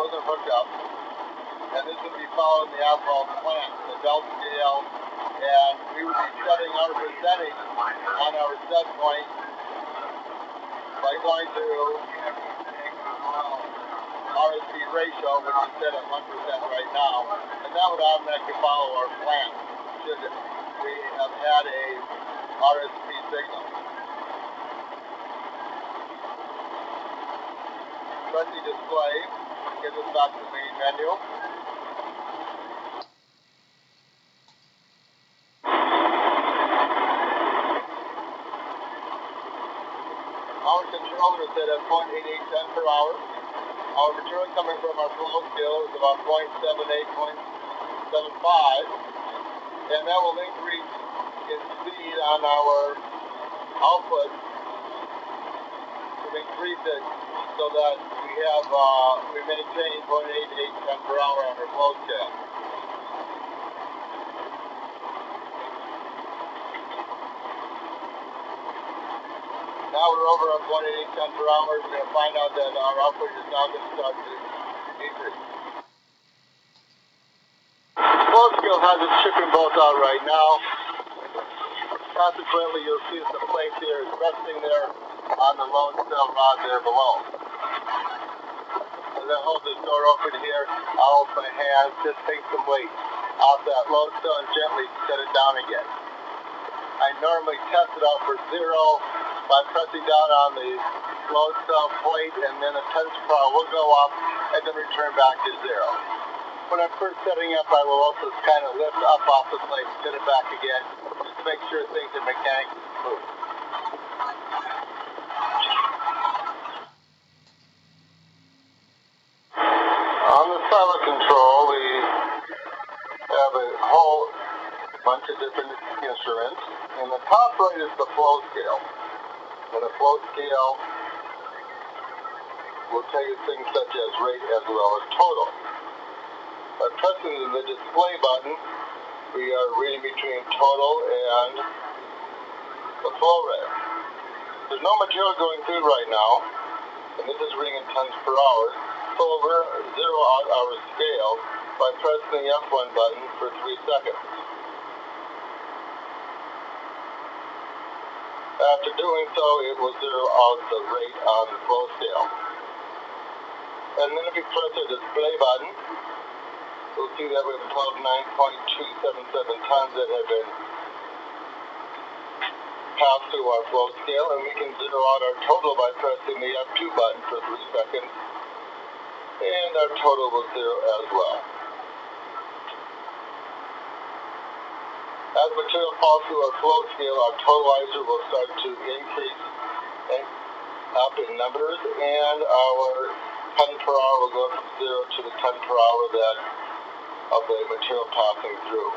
wasn't hooked up, and this would be following the asphalt plant, the belt scale, and we would be setting our percentage on our set point by going to RSP ratio, which is set at 1% right now, and that would automatically follow our plan should we have had a RSP signal. Press the display, get us back to the main menu. Our controller is set at 0.8810 per hour. Our material coming from our flow scale is about 0.78, 0.75, and that will increase in speed on our output to increase it so that we maintain 0.8810 per hour on our flow scale. Now we're over at 0.8810 per hour. We're going to find out that our output is now going to start to decrease. The flow scale has its shipping bolts out right now. Consequently, you'll see some plate here is resting there on the load cell rod there below. As I hold this door open here, I'll hold my hand, just take some weight off that load cell and gently set it down again. I normally test it out for 0 by pressing down on the load cell plate, and then the test bar will go up and then return back to 0. When I'm first setting up, I will also kind of lift up off the plate and set it back again, just to make sure things are mechanically smooth. On the pilot control, we have a whole bunch of different instruments. In the top right is the flow scale. And the flow scale will tell you things such as rate as well as total. By pressing the display button, we are reading between total and the flow rate. There's no material going through right now, and this is reading in tons per hour, so we're zero out our scale by pressing the F1 button for 3 seconds. After doing so, it will zero out the rate on the flow scale. And then if you press the display button, you'll see that we have 12.9.277 tons that have been passed through our flow scale, and we can zero out our total by pressing the F2 button for 3 seconds, and our total will zero as well. As material falls through our flow scale, our totalizer will start to increase up in numbers, and our ton per hour will go from 0 to the ton per hour of the material passing through.